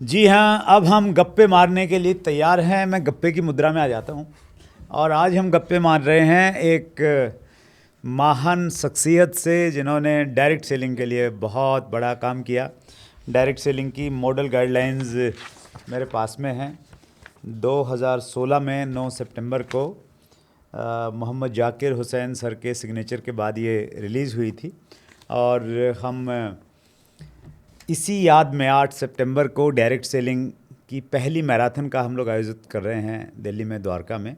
जी हाँ, अब हम गप्पे मारने के लिए तैयार हैं। मैं गप्पे की मुद्रा में आ जाता हूँ और आज हम गप्पे मार रहे हैं एक महान शख्सियत से जिन्होंने डायरेक्ट सेलिंग के लिए बहुत बड़ा काम किया। डायरेक्ट सेलिंग की मॉडल गाइडलाइंस मेरे पास में हैं। 2016 में 9 सितंबर को मोहम्मद जाकिर हुसैन सर के सिग्नेचर के बाद ये रिलीज़ हुई थी और हम इसी याद में 8 सितंबर को डायरेक्ट सेलिंग की पहली मैराथन का हम लोग आयोजित कर रहे हैं दिल्ली में, द्वारका में।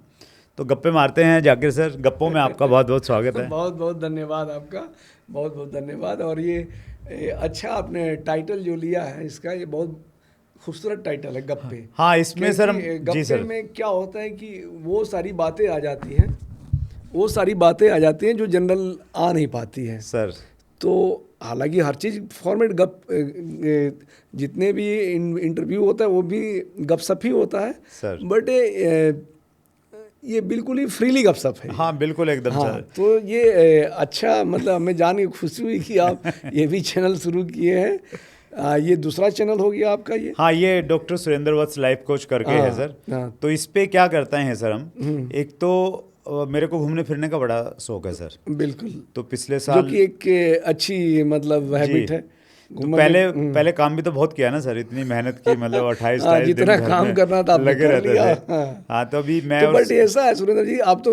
तो गप्पे मारते हैं जाकिर सर। गप्पों में आपका बहुत बहुत स्वागत है। बहुत बहुत धन्यवाद आपका, बहुत बहुत धन्यवाद। और ये अच्छा आपने टाइटल जो लिया है इसका, ये बहुत खूबसूरत टाइटल है, गप्पे। हाँ, इसमें सर हम क्योंकि जी गप्पे सर में क्या होता है कि वो सारी बातें आ जाती हैं, वो सारी बातें आ जाती हैं जो जनरल आ नहीं पाती हैं सर। तो हालांकि हर चीज़ फॉर्मेट जितने भी इंटरव्यू होता है वो भी गपशप ही होता है सर। बट ये बिल्कुल ही फ्रीली गपशप है। हाँ बिल्कुल एकदम हाँ, सर। तो ये अच्छा, मतलब हमें जान के खुशी हुई कि आप ये भी चैनल शुरू किए हैं। ये दूसरा चैनल हो गया आपका ये? हाँ, ये डॉक्टर सुरेंद्र वत्स लाइफ कोच करके है सर। हाँ। तो इस पे क्या करते हैं सर हम, एक तो मेरे को घूमने फिरने का बड़ा शौक है सर। बिल्कुल, तो पिछले जो साल कि एक अच्छी मतलब हैबिट है। तो पहले काम भी तो बहुत किया ना सर, इतनी मेहनत की, मतलब 28 दिन जितना घर काम में करना था आपने लगे कर रहते लिया। थे। हाँ, तो अभी मैं तो और बट ऐसा है सुरेंद्र जी, आप तो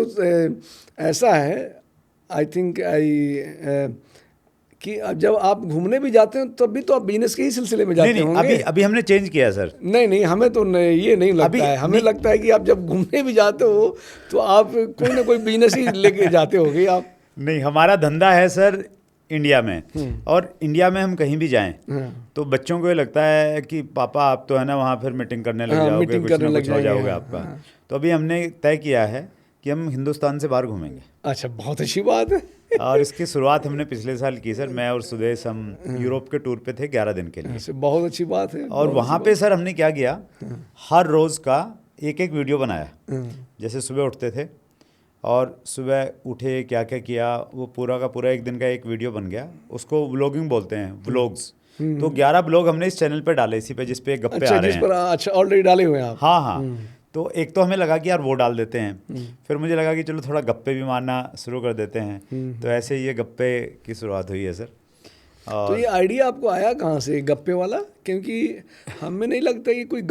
ऐसा है, आई थिंक कि अब जब आप घूमने भी जाते हैं तब भी तो आप बिजनेस के ही सिलसिले में जाते नहीं होंगे। अभी अभी हमने चेंज किया है सर। नहीं, हमें तो ये नहीं लगता है। हमें लगता है कि आप जब घूमने भी जाते हो तो आप कोई ना कोई बिजनेस ही लेके जाते होगे आप। नहीं, हमारा धंधा है सर इंडिया में, और इंडिया में हम कहीं भी जाएं तो बच्चों को ये लगता है कि पापा आप तो है ना वहाँ फिर मीटिंग करने लग जाओगे, मीटिंग कुछ करने ना लग कुछ हो जाएंगे। जाओगे आपका। तो अभी हमने तय किया है कि हम हिंदुस्तान से बाहर घूमेंगे। अच्छा, बहुत अच्छी बात है। और इसकी शुरुआत हमने पिछले साल की सर। मैं और सुदेश हम यूरोप के टूर पे थे 11 दिन के लिए। अच्छा, बहुत अच्छी बात है। और वहाँ पे सर हमने क्या किया, हर रोज़ का एक एक वीडियो बनाया। जैसे सुबह उठते थे और सुबह उठे क्या क्या किया, वो पूरा का पूरा एक दिन का एक वीडियो बन गया। उसको व्लॉगिंग बोलते हैं, व्लॉग्स। तो 11 व्लॉग हमने इस चैनल पे डाले, इसी पे जिस पे गप्पे अच्छा, आ रहे जिस हैं। पर अच्छा ऑलरेडी डाले हुए हैं आप? हाँ हाँ। तो एक तो हमें लगा कि यार वो डाल देते हैं, फिर मुझे लगा कि चलो थोड़ा गप्पे भी मारना शुरू कर देते हैं। तो ऐसे ही ये गप्पे की शुरुआत हुई है सर। तो ये आइडिया आपको आया कहाँ से, गप्पे वाला? क्योंकि हमें नहीं लगता कि कोई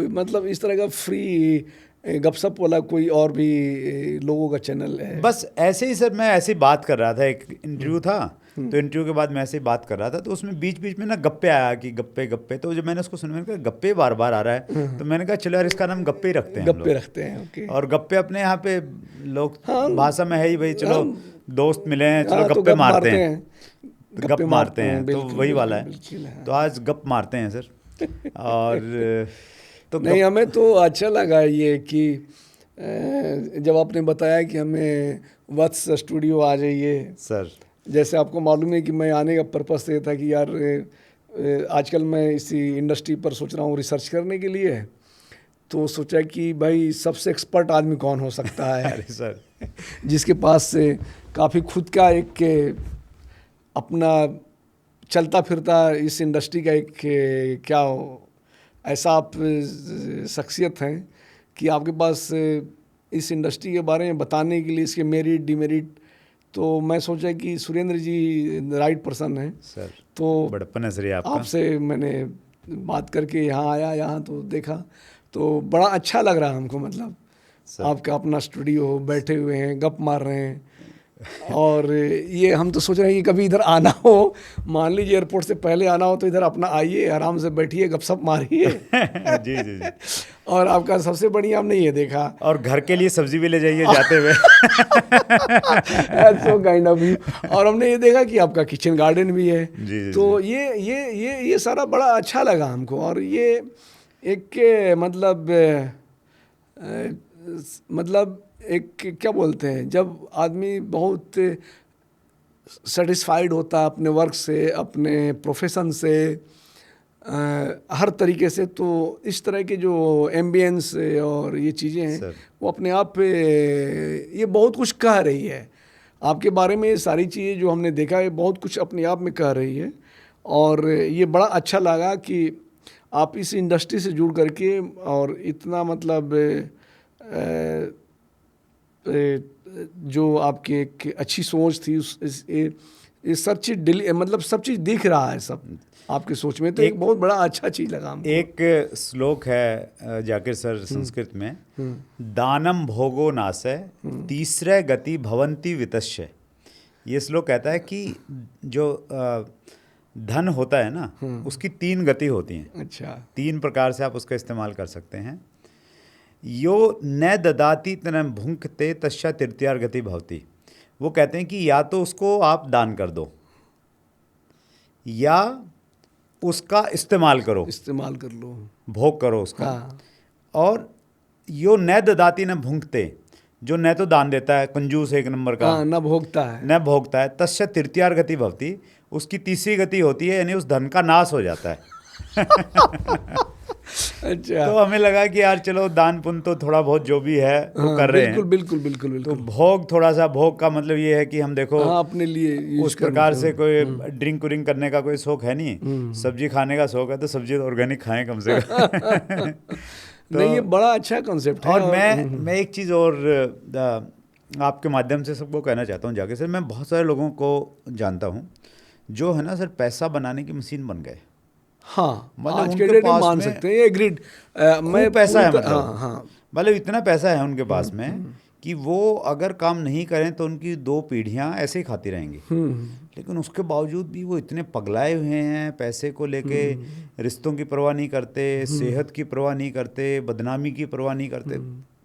मतलब इस तरह का फ्री गपशप वाला कोई और भी लोगों का चैनल है। बस ऐसे ही सर, मैं ऐसे ही बात कर रहा था, एक इंटरव्यू था। तो इंटरव्यू के बाद मैं ऐसे ही बात कर रहा था, तो उसमें बीच बीच में ना गप्पे आया कि गप्पे गप्पे। तो जब मैंने उसको सुना, मैंने कहा गप्पे बार बार आ रहा है, तो मैंने कहा चलो यार इसका नाम गप्पे ही रखते हैं हम गप्पे लोग। रखते हैं, ओके। और गप्पे अपने यहाँ पे लोग हाँ, भाषा में है ही भाई, चलो दोस्त मिले हैं, चलो हाँ, तो गप्पे गप मारते हैं। गप्पे गप मारते हैं, तो बिल्कुल, वही वाला है। बिल्कुल, हाँ। तो आज गप मारते हैं सर। और तो नहीं, हमें तो अच्छा लगा ये कि जब आपने बताया कि हमें वत्स स्टूडियो आ जाइए सर। जैसे आपको मालूम है कि मैं आने का पर्पस ये था कि यार आजकल मैं इसी इंडस्ट्री पर सोच रहा हूँ रिसर्च करने के लिए। तो सोचा कि भाई सबसे एक्सपर्ट आदमी कौन हो सकता है अरे सर, जिसके पास से काफ़ी खुद का एक अपना चलता फिरता इस इंडस्ट्री का एक क्या ऐसा आप शख्सियत हैं कि आपके पास इस इंडस्ट्री के बारे में बताने के लिए, इसके मेरिट डिमेरिट। तो मैं सोचा कि सुरेंद्र जी राइट पर्सन हैं। सर तो बड़प्पन है सर ये आपका। आपसे मैंने बात करके यहाँ आया, यहाँ तो देखा तो बड़ा अच्छा लग रहा हमको। मतलब आपका अपना स्टूडियो, बैठे हुए हैं, गप मार रहे हैं। और ये हम तो सोच रहे हैं कि कभी इधर आना हो, मान लीजिए एयरपोर्ट से पहले आना हो तो इधर अपना आइए, आराम से बैठिए, गपशप मारिए। जी जी जी। और आपका सबसे बढ़िया हमने ये देखा, और घर के लिए सब्जी भी ले जाइए जाते हुए। So kind of you. और हमने ये देखा कि आपका किचन गार्डन भी है। जी तो ये सारा बड़ा अच्छा लगा हमको। और ये एक मतलब एक क्या बोलते हैं, जब आदमी बहुत सेटिस्फाइड होता है अपने वर्क से, अपने प्रोफेशन से, हर तरीके से, तो इस तरह के जो एम्बियंस और ये चीज़ें हैं वो अपने आप पे ये बहुत कुछ कह रही है आपके बारे में। ये सारी चीज़ें जो हमने देखा है बहुत कुछ अपने आप में कह रही है। और ये बड़ा अच्छा लगा कि आप इस इंडस्ट्री से जुड़ करके और इतना मतलब जो आपकी एक अच्छी सोच थी ये सब चीज़ मतलब सब चीज़ दिख रहा है सब आपकी सोच में, तो एक बहुत बड़ा अच्छा चीज़ लगा हमको। एक श्लोक है जाकिर सर संस्कृत में, दानम भोगो नासय तीसरे गति भवंती वितश्य। ये श्लोक कहता है कि जो धन होता है ना, उसकी 3 गति होती हैं। अच्छा, 3 प्रकार से आप उसका इस्तेमाल कर सकते हैं। यो न ददाति तन भुंक्ते तस्या तृतीयार गति भवती। वो कहते हैं कि या तो उसको आप दान कर दो या उसका इस्तेमाल करो, इस्तेमाल कर लो, भोग करो उसका। हाँ। और यो न ददाति न भुंक्ते, जो न तो दान देता है, कंजूस एक नंबर का, हाँ, न भोगता है, न भोगता है, तस्य तृतीयार गति भवती, उसकी तीसरी गति होती है, यानी उस धन का नाश हो जाता है। अच्छा, तो हमें लगा कि यार चलो दान पुण्य तो थोड़ा बहुत जो भी है वो हाँ, कर रहे हैं। बिल्कुल बिल्कुल बिल्कुल। तो भोग, थोड़ा सा भोग का मतलब ये है कि हम देखो, हाँ, अपने लिए यूज उस प्रकार से कोई ड्रिंक व्रिंक करने का कोई शौक है नहीं, सब्जी खाने का शौक है, तो सब्जी ऑर्गेनिक खाएं कम से कम। तो नहीं, ये बड़ा अच्छा कॉन्सेप्ट है। और मैं एक चीज़ और आपके माध्यम से सबको कहना चाहता हूँ जाके सर, मैं बहुत सारे लोगों को जानता हूँ जो है ना सर पैसा बनाने की मशीन बन गए। हाँ, मतलब आज के उनके डेट में पास मान में सकते हैं, ये एग्रीड। मैं पैसा है, पूरी मतलब हाँ हाँ, मतलब इतना पैसा है उनके पास में कि वो अगर काम नहीं करें तो उनकी 2 पीढ़ियां ऐसे ही खाती रहेंगी। लेकिन उसके बावजूद भी वो इतने पगलाए हुए हैं पैसे को लेके, रिश्तों की परवाह नहीं करते, सेहत की परवाह नहीं करते, बदनामी की परवाह नहीं करते,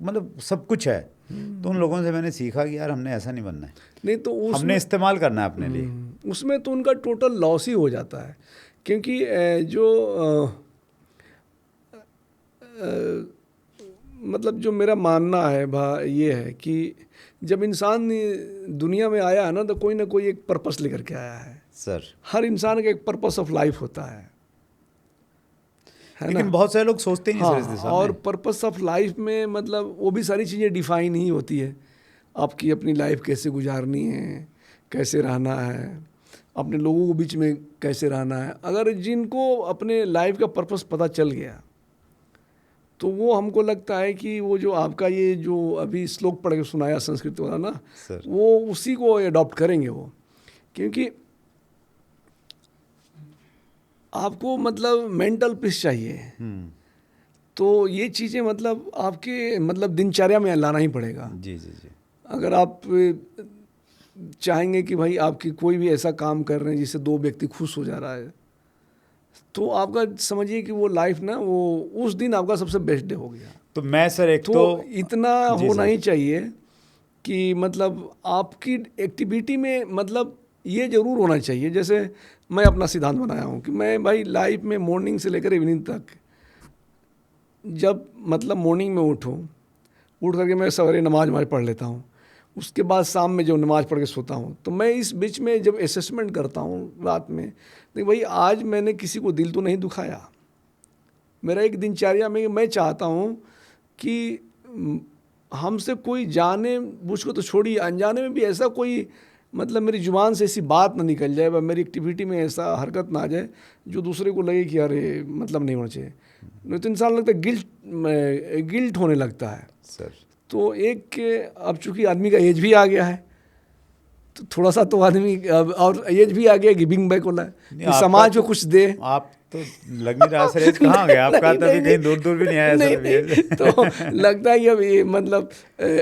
मतलब सब कुछ है। तो उन लोगों से मैंने सीखा कि यार हमने ऐसा नहीं बनना है, नहीं तो हमने इस्तेमाल करना है अपने लिए। उसमें तो उनका टोटल लॉस ही हो जाता है, क्योंकि जो मतलब जो मेरा मानना है ये है कि जब इंसान दुनिया में आया है ना, तो कोई ना कोई एक पर्पस लेकर के आया है सर। हर इंसान का एक पर्पस ऑफ लाइफ होता है लेकिन ना? बहुत सारे लोग सोचते ही नहीं हाँ, सर इस दिशा और में। पर्पस ऑफ लाइफ में मतलब वो भी सारी चीज़ें डिफाइन ही होती है। आपकी अपनी लाइफ कैसे गुजारनी है, कैसे रहना है, अपने लोगों के बीच में कैसे रहना है। अगर जिनको अपने लाइफ का पर्पस पता चल गया, तो वो हमको लगता है कि वो जो आपका ये जो अभी श्लोक पढ़ के सुनाया संस्कृत वाला ना सर, वो उसी को अडॉप्ट करेंगे वो, क्योंकि आपको मतलब मेंटल पीस चाहिए। तो ये चीज़ें मतलब आपके मतलब दिनचर्या में लाना ही पड़ेगा। जी जी जी। अगर आप चाहेंगे कि भाई आपकी कोई भी ऐसा काम कर रहे हैं जिससे 2 व्यक्ति खुश हो जा रहा है, तो आपका समझिए कि वो लाइफ ना वो उस दिन आपका सबसे बेस्ट डे हो गया। तो मैं सर एक तो इतना जी होना सर। ही चाहिए कि मतलब आपकी एक्टिविटी में मतलब ये ज़रूर होना चाहिए। जैसे मैं अपना सिद्धांत बनाया हूँ कि मैं भाई लाइफ में मॉर्निंग से लेकर इवनिंग तक, जब मतलब मॉर्निंग में उठ करके मैं सवेरे नमाज पढ़ लेता हूँ, उसके बाद शाम में जो नमाज पढ़ के सोता हूँ, तो मैं इस बीच में जब असेसमेंट करता हूँ रात में, देखिए भाई आज मैंने किसी को दिल तो नहीं दुखाया। मेरा एक दिनचर्या में मैं चाहता हूँ कि हमसे कोई जाने बुझ को तो छोड़िए, अनजाने में भी ऐसा कोई मतलब मेरी जुबान से ऐसी बात ना निकल जाए, मेरी एक्टिविटी में ऐसा हरकत ना आ जाए जो दूसरे को लगे कि अरे मतलब नहीं होना चाहिए। नहीं तो इंसान लगता है गिल्ट होने लगता है सर। तो एक अब चूंकि आदमी का एज भी आ गया है, तो थोड़ा सा तो आदमी और एज भी आ गया गिविंग बैक वाला कि समाज को कुछ दे। आप तो लग नहीं रहा सर, एज कहाँ आ गया आपका? तो अभी कहीं दूर दूर भी नहीं आया सर अभी। तो लगता है कि अब ये मतलब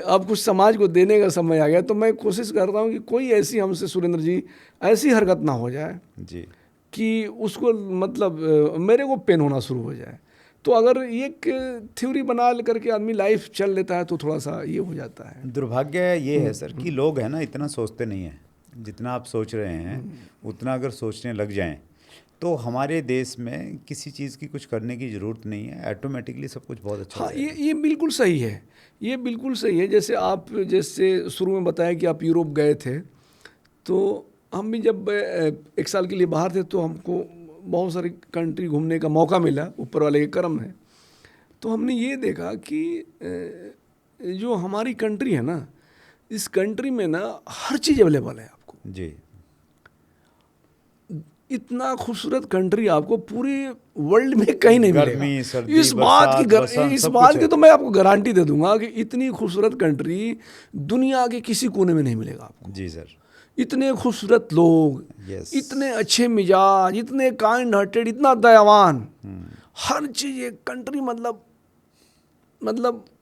अब कुछ समाज को देने का समय आ गया। तो मैं कोशिश कर रहा हूँ कि कोई ऐसी हमसे सुरेंद्र जी ऐसी हरकत ना हो जाए जी कि उसको मतलब मेरे को पेन होना शुरू हो जाए। तो अगर एक थ्योरी बना करके आदमी लाइफ चल लेता है तो थोड़ा सा ये हो जाता है। दुर्भाग्य ये है सर कि लोग है ना इतना सोचते नहीं हैं जितना आप सोच रहे हैं। उतना अगर सोचने लग जाएं तो हमारे देश में किसी चीज़ की कुछ करने की ज़रूरत नहीं है, ऑटोमेटिकली सब कुछ बहुत अच्छा हाँ, हो जाएगा। ये बिल्कुल सही है, ये बिल्कुल सही है। जैसे आप जैसे शुरू में बताया कि आप यूरोप गए थे, तो हम भी जब 1 साल के लिए बाहर थे तो हमको बहुत सारी कंट्री घूमने का मौका मिला, ऊपर वाले के करम है। तो हमने ये देखा कि जो हमारी कंट्री है ना, इस कंट्री में ना हर चीज़ अवेलेबल है आपको। जी इतना खूबसूरत कंट्री आपको पूरे वर्ल्ड में कहीं नहीं गर्मी, मिलेगा। सर्दी, इस बात की बरसात, बसंत, इस सब बात कुछ की है। तो मैं आपको गारंटी दे दूंगा कि इतनी खूबसूरत कंट्री दुनिया के किसी कोने में नहीं मिलेगा आपको। जी सर। इतने खूबसूरत लोग, यस। इतने अच्छे मिजाज, इतने काइंड हार्टेड, इतना दयावान, हर चीज एक कंट्री मतलब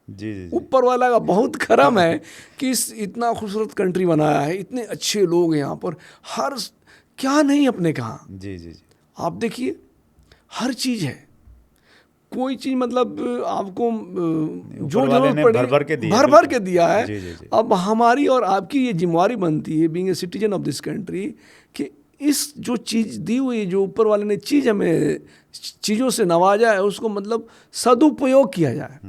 जी जी जी। ऊपर वाला का बहुत करम है कि इस इतना खूबसूरत कंट्री बनाया है, इतने अच्छे लोग हैं यहाँ पर, हर क्या नहीं अपने कहाँ। जी जी जी। आप देखिए हर चीज़ है, कोई चीज़ मतलब आपको जो ऊपर वाले जरूरत ने पड़ी भर भर के दिया, भर भर बिल्कुल। के दिया है। जी जी जी। अब हमारी और आपकी ये जिम्मेवारी बनती है being a citizen of this country कि इस जो चीज़ दी हुई, जो ऊपर वाले ने चीज़ हमें चीज़ों से नवाजा है, उसको मतलब सदुपयोग किया जाए।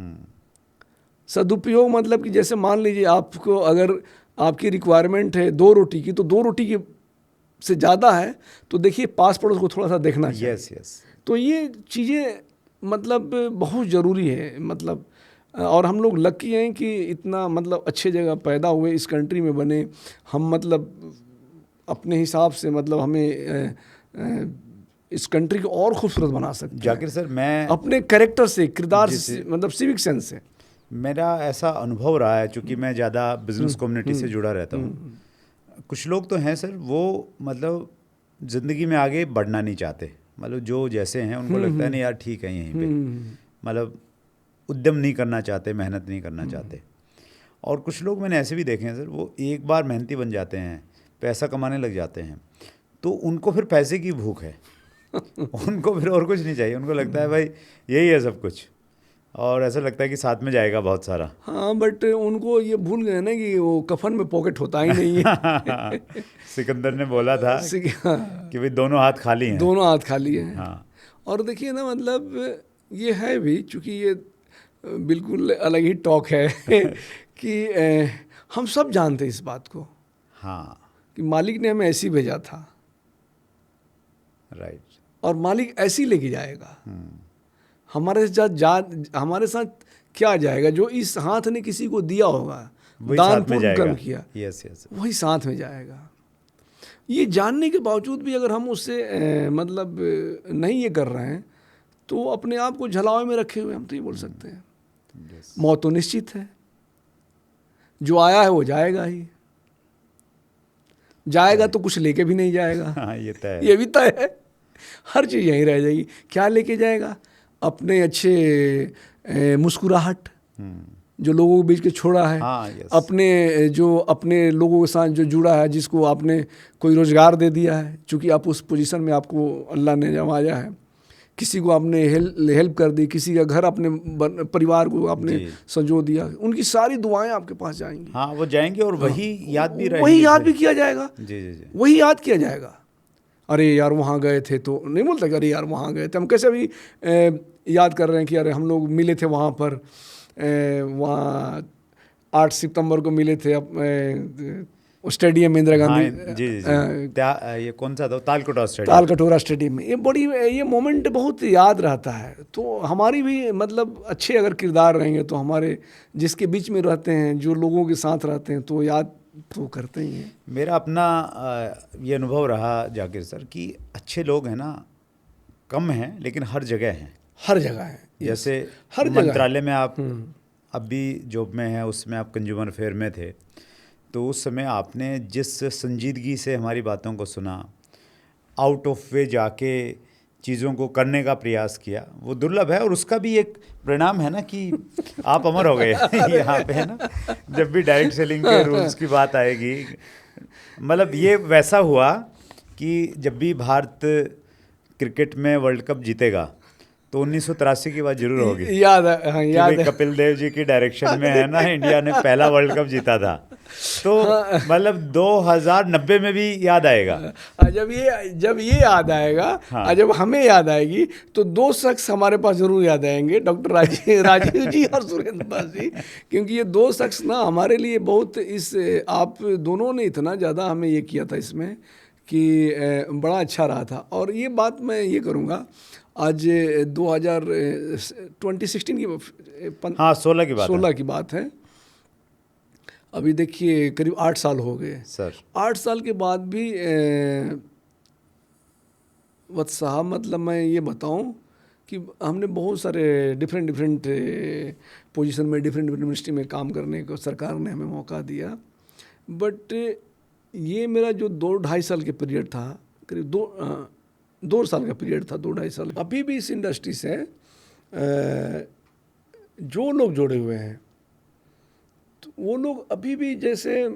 सदुपयोग मतलब कि जैसे मान लीजिए आपको अगर आपकी रिक्वायरमेंट है 2 रोटी की, तो 2 रोटी की से ज़्यादा है तो देखिए पास पड़ोस को थोड़ा सा देखना चाहिए। Yes yes. तो ये चीज़ें मतलब बहुत ज़रूरी है मतलब। और हम लोग लकी हैं कि इतना मतलब अच्छे जगह पैदा हुए, इस कंट्री में बने हम, मतलब अपने हिसाब से मतलब हमें इस कंट्री को और खूबसूरत बना सकते हैं जाकिर सर, मैं अपने कैरेक्टर से, किरदार से, जैसे मतलब सिविक सेंस से। मेरा ऐसा अनुभव रहा है, चूँकि मैं ज़्यादा बिजनेस कम्युनिटी से जुड़ा रहता हूँ। कुछ लोग तो हैं सर, वो मतलब ज़िंदगी में आगे बढ़ना नहीं चाहते, मतलब जो जैसे हैं उनको लगता है नहीं यार ठीक है यहीं पे, मतलब उद्यम नहीं करना चाहते, मेहनत नहीं करना चाहते। और कुछ लोग मैंने ऐसे भी देखे हैं सर, वो एक बार मेहनती बन जाते हैं, पैसा कमाने लग जाते हैं, तो उनको फिर पैसे की भूख है। उनको फिर और कुछ नहीं चाहिए, उनको लगता है भाई यही है सब कुछ, और ऐसा लगता है कि साथ में जाएगा बहुत सारा। हाँ, बट उनको ये भूल गए ना कि वो कफन में पॉकेट होता ही नहीं है। सिकंदर ने बोला था हाँ, कि भाई दोनों हाथ खाली हैं। दोनों हाथ खाली हैं। हाँ। और देखिए ना मतलब ये है भी, चूँकि ये बिल्कुल अलग ही टॉक है कि हम सब जानते हैं इस बात को हाँ। कि मालिक ने हमें ऐसे ही भेजा था राइट। और मालिक ऐसे ही लेके जाएगा। हमारे साथ क्या जाएगा, जो इस हाथ ने किसी को दिया होगा, वही दान साथ में पुण्य कर्म जाएगा। किया, यस यस। वही साथ में जाएगा। ये जानने के बावजूद भी अगर हम उससे मतलब नहीं ये कर रहे हैं, तो अपने आप को झलावे में रखे हुए हम तो ये बोल सकते हैं। मौत तो निश्चित है, जो आया है वो जाएगा ही, जाएगा तो कुछ लेके भी नहीं जाएगा। हाँ, ये तय है। ये भी तय है, हर चीज़ यहीं रह जाएगी। क्या लेके जाएगा? अपने अच्छे मुस्कुराहट जो लोगों के बीच के छोड़ा है। हाँ, यस। अपने जो अपने लोगों के साथ जो जुड़ा है, जिसको आपने कोई रोजगार दे दिया है, चूँकि आप उस पोजीशन में आपको अल्लाह ने नवाजा है, किसी को आपने हेल्प कर दी, किसी का घर अपने परिवार को आपने संजो दिया, उनकी सारी दुआएं आपके पास जाएंगी। हाँ, वो जाएंगे और वही याद भी रहेगी। वही याद भी किया जाएगा। जी जी जी। वही याद किया जाएगा। अरे यार वहाँ गए थे, तो नहीं बोलते कि अरे यार वहाँ गए थे। हम कैसे अभी याद कर रहे हैं कि अरे हम लोग मिले थे वहाँ पर, वहाँ 8 सितंबर को मिले थे स्टेडियम में, इंदिरा गांधी। हाँ, जी जी जी। ये कौन सा था? तालकटोरा स्टेडियम। तालकटोरा स्टेडियम में। ये मोमेंट बहुत याद रहता है। तो हमारी भी मतलब अच्छे अगर किरदार रहेंगे तो हमारे जिसके बीच में रहते हैं, जो लोगों के साथ रहते हैं, तो याद तो करते ही हैं। मेरा अपना ये अनुभव रहा जाकिर सर कि अच्छे लोग हैं ना, कम हैं लेकिन हर जगह हैं। हर जगह है। जैसे हर जगह मंत्रालय में आप अभी जॉब में हैं, उसमें आप कंज्यूमर अफेयर में थे, तो उस समय आपने जिस संजीदगी से हमारी बातों को सुना, आउट ऑफ वे जाके चीज़ों को करने का प्रयास किया, वो दुर्लभ है। और उसका भी एक परिणाम है ना कि आप अमर हो गए यहाँ पे, है ना। जब भी डायरेक्ट सेलिंग के रूल्स की बात आएगी, मतलब ये वैसा हुआ कि जब भी भारत क्रिकेट में वर्ल्ड कप जीतेगा तो 1983 की बात जरूर होगी। याद है, हाँ, याद है। कपिल देव जी की डायरेक्शन में है ना, इंडिया ने पहला वर्ल्ड कप जीता था। तो मतलब 2090 में भी याद आएगा। जब ये याद आएगा, हाँ। जब हमें याद आएगी, तो 2 शख्स हमारे पास जरूर याद आएंगे, डॉक्टर राजीव जी और सुरेंद्र दास जी। क्योंकि ये 2 शख्स ना हमारे लिए बहुत, आप दोनों ने इतना ज़्यादा हमें ये किया था इसमें कि बड़ा अच्छा रहा था। और ये बात मैं ये करूँगा, आज 2016 की, हाँ 16 की बात है। अभी देखिए करीब 8 साल हो गए सर। 8 साल के बाद भी वत्स साहब, मतलब मैं ये बताऊं कि हमने बहुत सारे डिफरेंट पोजीशन में, डिफरेंट मिनिस्ट्री में काम करने को सरकार ने हमें मौका दिया। बट ये मेरा जो 2-2.5 साल के पीरियड था, करीब 2 साल का पीरियड था, 2-2.5 साल, अभी भी इस इंडस्ट्री से जो लोग जुड़े हुए हैं, तो वो लोग अभी भी, जैसे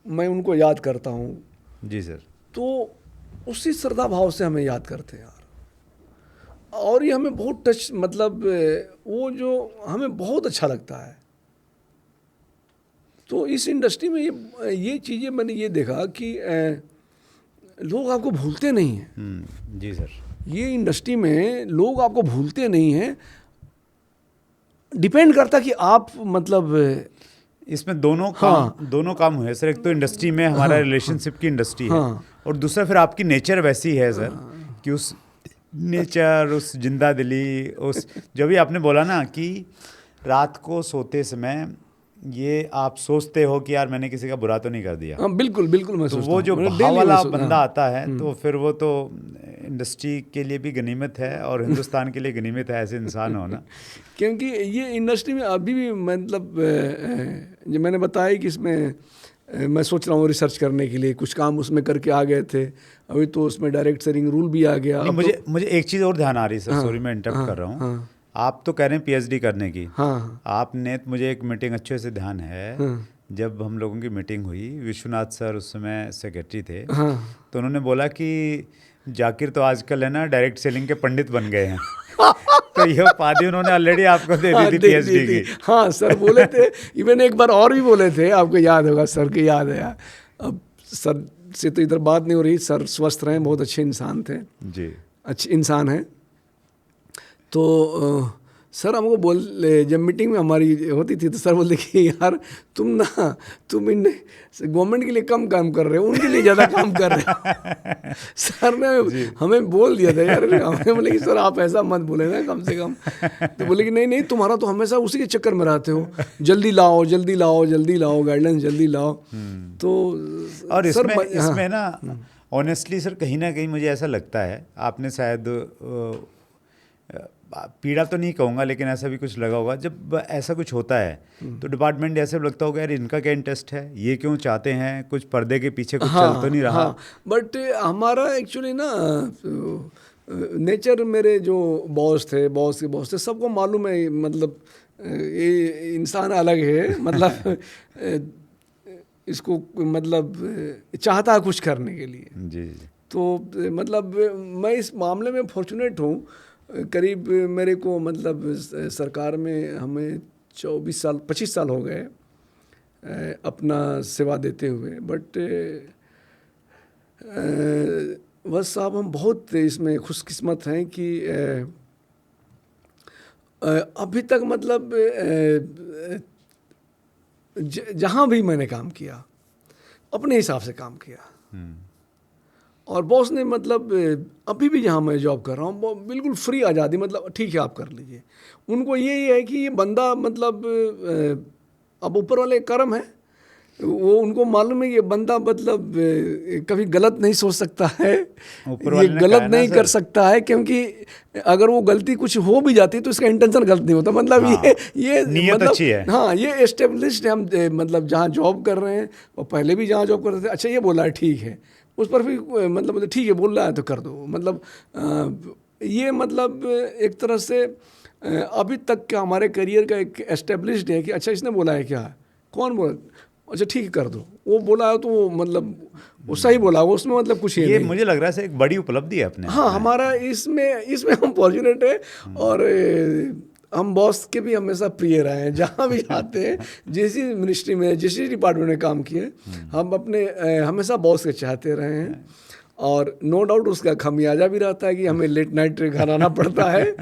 मैं उनको याद करता हूँ जी सर, तो उसी श्रद्धा भाव से हमें याद करते हैं यार। और ये हमें बहुत टच, मतलब वो जो हमें बहुत अच्छा लगता है। तो इस इंडस्ट्री में ये चीज़ें मैंने ये देखा कि लोग आपको भूलते नहीं हैं। जी सर, ये इंडस्ट्री में लोग आपको भूलते नहीं हैं। डिपेंड करता कि आप, मतलब इसमें दोनों काम हुए सर। एक तो इंडस्ट्री में हमारा रिलेशनशिप की इंडस्ट्री है, और दूसरा फिर आपकी नेचर वैसी है सर कि उस नेचर, उस जिंदा दिली, उस जो भी आपने बोला ना कि रात को सोते समय ये आप सोचते हो कि यार मैंने किसी का बुरा तो नहीं कर दिया। बिल्कुल बिल्कुल मैं तो सोचता वो जो हूँ, भाव वाला बंदा आता है, तो फिर वो तो इंडस्ट्री के लिए भी गनीमत है और हिंदुस्तान के लिए गनीमत है ऐसे इंसान होना। क्योंकि ये इंडस्ट्री में अभी भी, मतलब जो मैंने बताया कि इसमें मैं सोच रहा हूँ रिसर्च करने के लिए, कुछ काम उसमें करके आ गए थे। अभी तो उसमें डायरेक्ट सेलिंग रूल भी आ गया। मुझे एक चीज़ और ध्यान आ रही है सर, सॉरी मैं इंटरप्ट कर रहा हूँ। आप तो कह रहे हैं पीएचडी करने की। आपने, मुझे एक मीटिंग अच्छे से ध्यान है, जब हम लोगों की मीटिंग हुई, विश्वनाथ सर उस समय सेक्रेटरी थे, तो उन्होंने बोला कि जाकिर तो आजकल है ना डायरेक्ट सेलिंग के पंडित बन गए हैं। तो ये उपाधि उन्होंने ऑलरेडी आपको दे दी थी पीएचडी की। हाँ सर बोले थे, इवन एक बार और भी बोले थे, आपको याद होगा, सर को याद है। अब सर से तो इधर बात नहीं हो रही, सर स्वस्थ रहे, बहुत अच्छे इंसान थे जी, अच्छे इंसान हैं। तो सर हमको जब मीटिंग में हमारी होती थी तो सर बोलते कि यार तुम इन गवर्नमेंट के लिए कम काम कर रहे हो, उनके लिए ज़्यादा काम कर रहे हो। सर ने हमें बोल दिया था यार, हमें बोले कि सर आप ऐसा मत बोले ना कम से कम। तो बोले कि नहीं तुम्हारा तो हमेशा उसी के चक्कर में रहते हो, जल्दी लाओ जल्दी लाओ जल्दी लाओ, गाइडलाइंस जल्दी लाओ। तो और इसमें ना ऑनेस्टली सर कहीं ना कहीं मुझे ऐसा लगता है, आपने शायद पीड़ा तो नहीं कहूँगा लेकिन ऐसा भी कुछ लगा होगा, जब ऐसा कुछ होता है तो डिपार्टमेंट ऐसे लगता होगा यार इनका क्या इंटरेस्ट है, ये क्यों चाहते हैं, कुछ पर्दे के पीछे कुछ चल तो नहीं रहा। बट हमारा एक्चुअली ना नेचर, मेरे जो बॉस के बॉस थे, सबको मालूम है, मतलब ये इंसान अलग है, मतलब इसको मतलब चाहता है कुछ करने के लिए। जी। तो मतलब मैं इस मामले में फॉर्चुनेट हूँ। करीब मेरे को, मतलब सरकार में हमें 25 साल हो गए अपना सेवा देते हुए। बट बस साहब हम बहुत इसमें खुशकिस्मत हैं कि अभी तक, मतलब जहाँ भी मैंने काम किया अपने हिसाब से काम किया, और बॉस ने, मतलब अभी भी जहाँ मैं जॉब कर रहा हूँ बिल्कुल फ्री आज़ादी, मतलब ठीक है आप कर लीजिए। उनको यही है कि ये बंदा, मतलब अब ऊपर वाले कर्म है, वो उनको मालूम है ये बंदा, मतलब कभी गलत नहीं सोच सकता है, ये गलत नहीं कर सकता है, क्योंकि अगर वो गलती कुछ हो भी जाती तो इसका इंटेंशन गलत नहीं होता। मतलब ये नीयत मतलब अच्छी है। हाँ, ये एस्टेब्लिश्ड है। हम मतलब जहाँ जॉब कर रहे हैं, और पहले भी जहाँ जॉब कर रहे थे, अच्छा ये बोला है ठीक है, उस पर भी मतलब ठीक है बोल रहा है तो कर दो। मतलब ये, मतलब एक तरह से अभी तक का हमारे करियर का एक एस्टेब्लिश्ड है कि अच्छा इसने बोला है क्या, कौन बोला, अच्छा ठीक है कर दो, वो बोला है तो वो, मतलब वो सही बोला, वो उसमें मतलब कुछ ये मुझे लग रहा है एक बड़ी उपलब्धि है अपने। हाँ, हमारा इसमें हम फॉर्चुनेट है। और हम बॉस के भी हमेशा प्रिय रहे हैं, जहाँ भी जाते हैं, जिस मिनिस्ट्री में, जिस डिपार्टमेंट में काम किए, हम अपने हमेशा बॉस के चाहते रहे हैं। और नो डाउट उसका खमियाजा भी रहता है कि हमें लेट नाइट घर आना पड़ता है।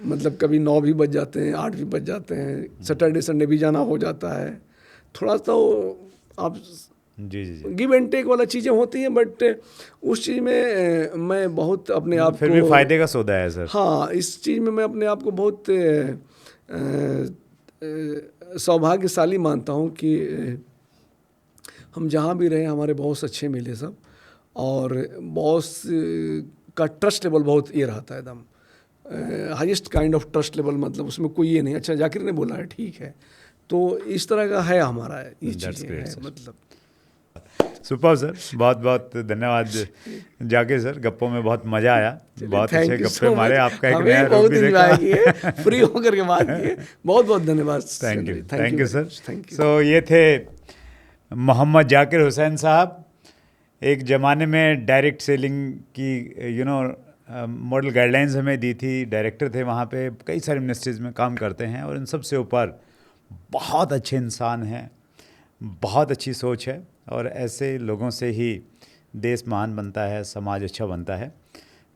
मतलब कभी 9 भी बज जाते हैं, 8 भी बज जाते हैं, सैटरडे संडे भी जाना हो जाता है। थोड़ा सा आप जी गिव एंड टेक वाला चीज़ें होती हैं, बट उस चीज़ में मैं बहुत अपने आप को, फिर भी फायदे का सौदा है सर। हाँ, इस चीज़ में मैं अपने आप को बहुत सौभाग्यशाली मानता हूँ कि हम जहाँ भी रहे हमारे बॉस अच्छे मिले सब। और बॉस आपका ट्रस्ट लेवल बहुत ये रहता है एकदम highest kind of trust level, मतलब उसमें कोई ये नहीं, अच्छा जाकिर ने बोला है ठीक है, तो इस तरह का है हमारा ये चीज़ें है मतलब। सुपर सर, बहुत बहुत धन्यवाद जाकिर सर, गप्पों में बहुत मज़ा आया, बहुत अच्छे गप्पे मारे, आपका एक नया रूप भी देखा, फ्री होकर के बात किए, बहुत बहुत धन्यवाद। Thank you sir. सो ये थे मोहम्मद जाकिर हुसैन साहब, एक ज़माने में डायरेक्ट सेलिंग की मॉडल गाइडलाइंस हमें दी थी, डायरेक्टर थे वहाँ पे, कई सारे मिनिस्ट्रीज़ में काम करते हैं और इन सब से ऊपर बहुत अच्छे इंसान हैं, बहुत अच्छी सोच है और ऐसे लोगों से ही देश महान बनता है, समाज अच्छा बनता है।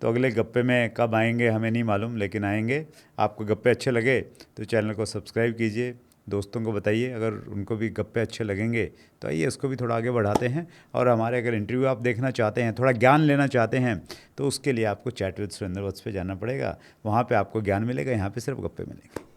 तो अगले गप्पे में कब आएंगे हमें नहीं मालूम, लेकिन आएंगे। आपको गप्पे अच्छे लगे तो चैनल को सब्सक्राइब कीजिए, दोस्तों को बताइए, अगर उनको भी गप्पे अच्छे लगेंगे तो आइए इसको भी थोड़ा आगे बढ़ाते हैं। और हमारे अगर इंटरव्यू आप देखना चाहते हैं, थोड़ा ज्ञान लेना चाहते हैं, तो उसके लिए आपको चैट विद सुरेंद्र वत्स पे जाना पड़ेगा, वहाँ पे आपको ज्ञान मिलेगा, यहाँ पे सिर्फ गप्पे मिलेंगे।